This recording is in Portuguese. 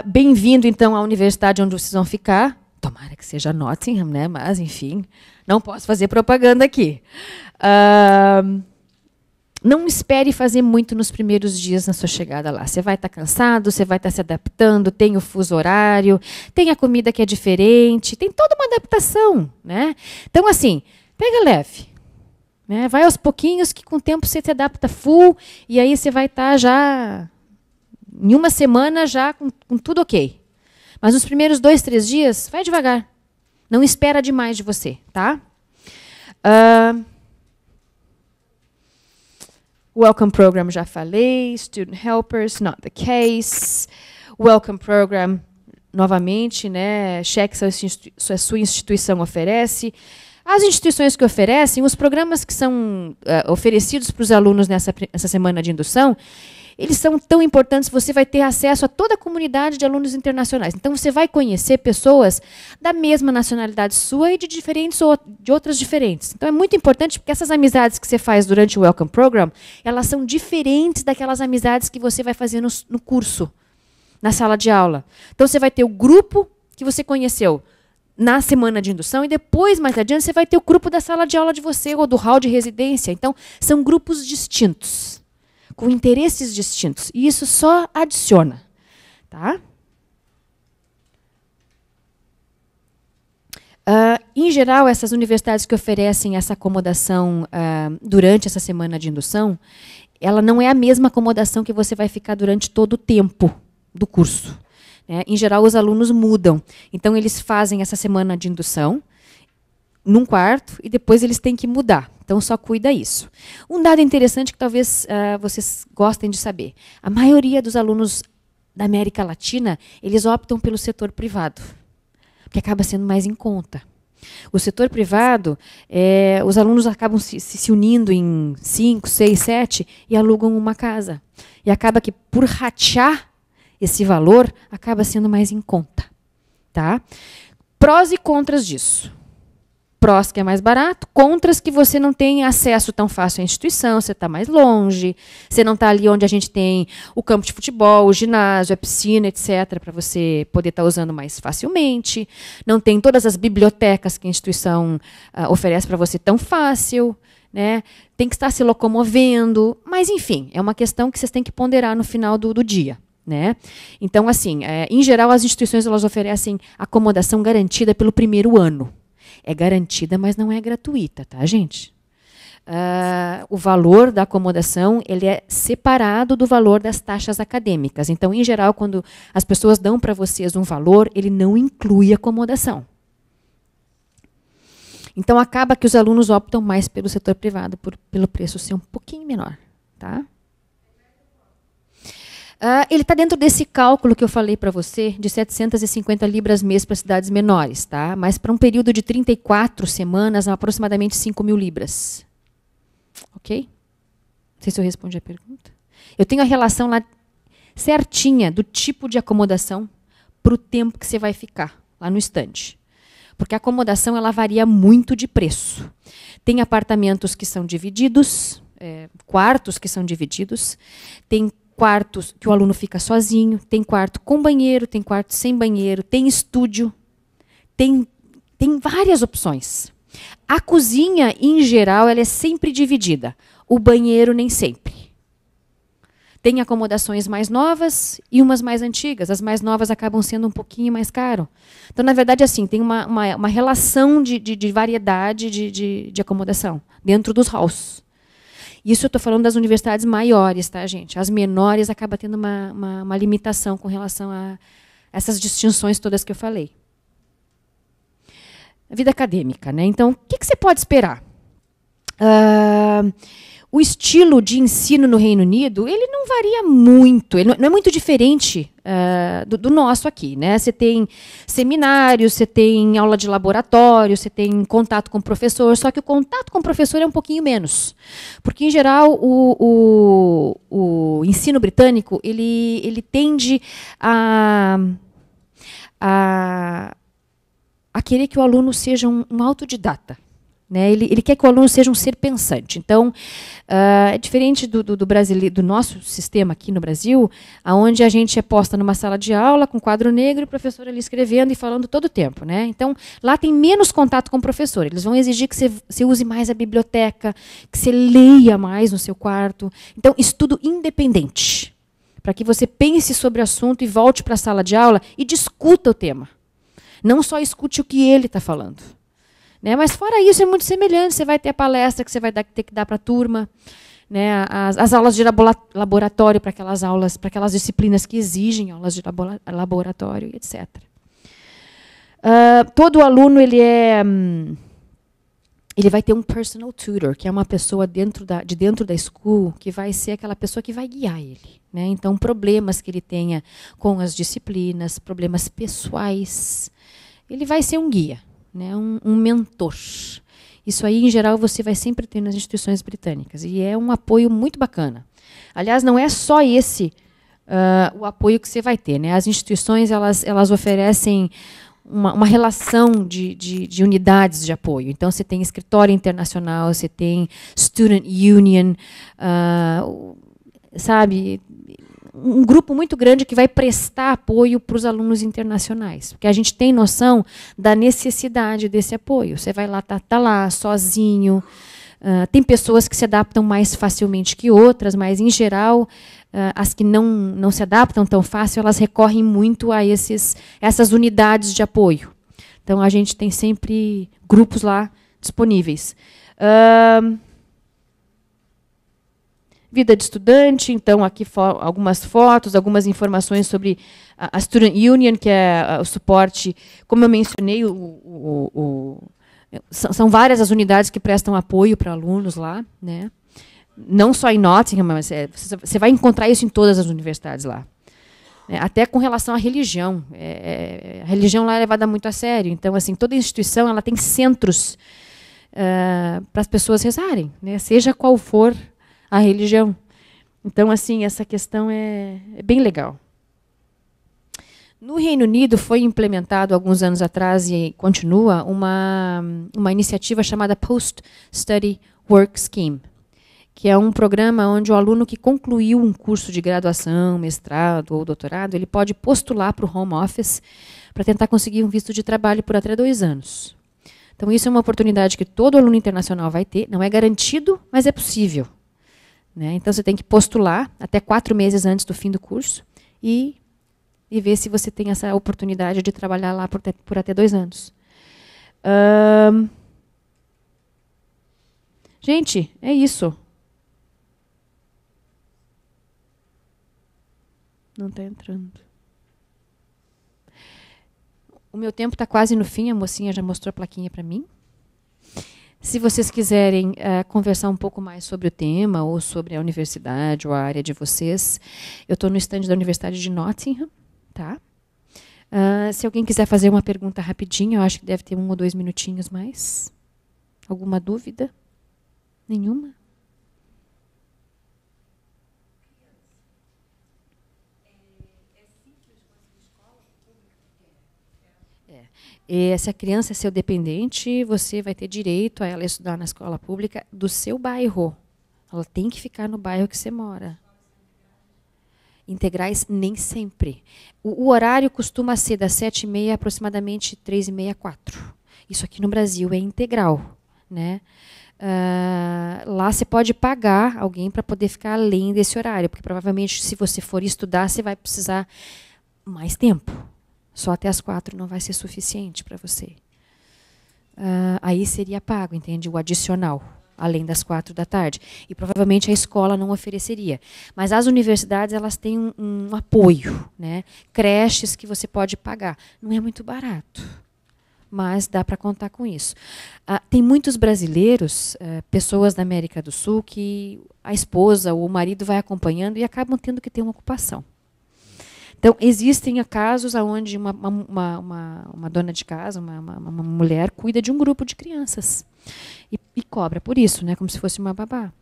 Bem-vindo, então, à universidade onde vocês vão ficar. Tomara que seja Nottingham, né? Mas, enfim, não posso fazer propaganda aqui. Não espere fazer muito nos primeiros dias na sua chegada lá. Você vai estar cansado, você vai estar se adaptando, tem o fuso horário, tem a comida que é diferente, tem toda uma adaptação, né? Então, assim, pega leve. Né? Vai aos pouquinhos que com o tempo você se adapta full e aí você vai estar já, em uma semana, já com tudo ok. Mas nos primeiros 2, 3 dias, vai devagar. Não espera demais de você, tá? Welcome Program, já falei. Student Helpers, not the case. Welcome Program, novamente, né? Cheque se a sua instituição oferece. As instituições que oferecem, os programas que são oferecidos para os alunos nessa semana de indução, eles são tão importantes, você vai ter acesso a toda a comunidade de alunos internacionais. Então, você vai conhecer pessoas da mesma nacionalidade sua e de outras diferentes. Então, é muito importante, porque essas amizades que você faz durante o Welcome Program, elas são diferentes daquelas amizades que você vai fazer no curso, na sala de aula. Então, você vai ter o grupo que você conheceu na semana de indução e depois, mais adiante, você vai ter o grupo da sala de aula de você ou do hall de residência. Então, são grupos distintos, com interesses distintos. E isso só adiciona. Tá? Em geral, essas universidades que oferecem essa acomodação durante essa semana de indução, ela não é a mesma acomodação que você vai ficar durante todo o tempo do curso. Em geral, os alunos mudam. Então, eles fazem essa semana de indução num quarto e depois eles têm que mudar. Então, só cuida isso. Um dado interessante que talvez vocês gostem de saber. A maioria dos alunos da América Latina, eles optam pelo setor privado, porque acaba sendo mais em conta. O setor privado, os alunos acabam se unindo em 5, 6, 7 e alugam uma casa. E acaba que, por ratear esse valor, acaba sendo mais em conta. Tá? Prós e contras disso. Prós que é mais barato, contras que você não tem acesso tão fácil à instituição, você está mais longe, você não está ali onde a gente tem o campo de futebol, o ginásio, a piscina, etc., para você poder estar usando mais facilmente. Não tem todas as bibliotecas que a instituição oferece para você tão fácil. Né? Tem que estar se locomovendo. Mas, enfim, é uma questão que vocês têm que ponderar no final do dia. Né? Então, assim, em geral, as instituições elas oferecem acomodação garantida pelo primeiro ano. É garantida, mas não é gratuita, tá, gente? O valor da acomodação ele é separado do valor das taxas acadêmicas. Então, em geral, quando as pessoas dão para vocês um valor, ele não inclui acomodação. Então, acaba que os alunos optam mais pelo setor privado, pelo preço ser um pouquinho menor. Tá? Ele está dentro desse cálculo que eu falei para você, de 750 libras mês para cidades menores, tá? Mas para um período de 34 semanas, aproximadamente 5.000 libras. Ok? Não sei se eu respondi a pergunta. Eu tenho a relação lá certinha do tipo de acomodação para o tempo que você vai ficar lá no estande. Porque a acomodação ela varia muito de preço. Tem apartamentos que são divididos, quartos que são divididos, tem quartos que o aluno fica sozinho, tem quarto com banheiro, tem quarto sem banheiro, tem estúdio, tem várias opções. A cozinha, em geral, ela é sempre dividida. O banheiro, nem sempre. Tem acomodações mais novas e umas mais antigas. As mais novas acabam sendo um pouquinho mais caro. Então, na verdade, assim, tem uma relação de variedade de acomodação dentro dos halls. Isso eu estou falando das universidades maiores, tá, gente? As menores acabam tendo uma limitação com relação a essas distinções todas que eu falei. A vida acadêmica, né? Então, o que você pode esperar? O estilo de ensino no Reino Unido, ele não varia muito, ele não é muito diferente do nosso aqui. Né? Você tem seminários, você tem aula de laboratório, você tem contato com o professor, só que o contato com o professor é um pouquinho menos. Porque, em geral, o ensino britânico ele tende a querer que o aluno seja um autodidata. Né? Ele quer que o aluno seja um ser pensante. Então, é diferente do brasileiro, do nosso sistema aqui no Brasil, onde a gente é posta numa sala de aula com quadro negro e o professor ali escrevendo e falando todo o tempo. Né? Então, lá tem menos contato com o professor. Eles vão exigir que você use mais a biblioteca, que você leia mais no seu quarto. Então, estudo independente, para que você pense sobre o assunto e volte para a sala de aula e discuta o tema. Não só escute o que ele está falando. Né? Mas, fora isso, é muito semelhante. Você vai ter a palestra que você vai ter que dar para a turma, né? As aulas de laboratório para aquelas disciplinas que exigem aulas de laboratório, etc. Todo aluno ele vai ter um personal tutor, que é uma pessoa dentro da school, que vai ser aquela pessoa que vai guiar ele. Né? Então, problemas que ele tenha com as disciplinas, problemas pessoais, ele vai ser um guia. Né, um mentor. Isso aí, em geral, você vai sempre ter nas instituições britânicas. E é um apoio muito bacana. Aliás, não é só esse o apoio que você vai ter. Né? As instituições elas oferecem uma relação de unidades de apoio. Então, você tem escritório internacional, você tem student union, sabe, um grupo muito grande que vai prestar apoio para os alunos internacionais, porque a gente tem noção da necessidade desse apoio. Você vai lá, tá lá sozinho, tem pessoas que se adaptam mais facilmente que outras, mas, em geral, as que não se adaptam tão fácil, elas recorrem muito a essas unidades de apoio. Então, a gente tem sempre grupos lá disponíveis. Vida de estudante, então, aqui algumas fotos, algumas informações sobre a Student Union, que é o suporte, como eu mencionei, são várias as unidades que prestam apoio para alunos lá, né? Não só em Nottingham, mas você vai encontrar isso em todas as universidades lá. Até com relação à religião. A religião lá é levada muito a sério. Então, assim, toda instituição ela tem centros para as pessoas rezarem, né? Seja qual for a religião. Então, assim, essa questão é bem legal. No Reino Unido foi implementado, alguns anos atrás, e continua, uma iniciativa chamada Post-Study Work Scheme, que é um programa onde o aluno que concluiu um curso de graduação, mestrado ou doutorado, ele pode postular para o Home Office para tentar conseguir um visto de trabalho por até 2 anos. Então, isso é uma oportunidade que todo aluno internacional vai ter. Não é garantido, mas é possível. Né? Então, você tem que postular até 4 meses antes do fim do curso e ver se você tem essa oportunidade de trabalhar lá por até 2 anos. Gente, é isso. Não está entrando. O meu tempo está quase no fim, a mocinha já mostrou a plaquinha para mim. Se vocês quiserem conversar um pouco mais sobre o tema, ou sobre a universidade, ou a área de vocês, eu estou no stand da Universidade de Nottingham. Tá? Se alguém quiser fazer uma pergunta rapidinho, eu acho que deve ter 1 ou 2 minutinhos mais. Alguma dúvida? Nenhuma? E se a criança é seu dependente, você vai ter direito a ela estudar na escola pública do seu bairro. Ela tem que ficar no bairro que você mora. Integrais nem sempre. O horário costuma ser das 7h30 aproximadamente 3h30, 4. Isso aqui no Brasil é integral. Né? Lá você pode pagar alguém para poder ficar além desse horário, porque provavelmente se você for estudar, você vai precisar mais tempo. Só até as 4 não vai ser suficiente para você. Aí seria pago, entende? O adicional, além das 4 da tarde. E provavelmente a escola não ofereceria. Mas as universidades elas têm um apoio, né? Creches que você pode pagar. Não é muito barato, mas dá para contar com isso. Tem muitos brasileiros, pessoas da América do Sul, que a esposa ou o marido vai acompanhando e acabam tendo que ter uma ocupação. Então, existem casos onde uma dona de casa, uma mulher, cuida de um grupo de crianças. E cobra por isso, né, como se fosse uma babá.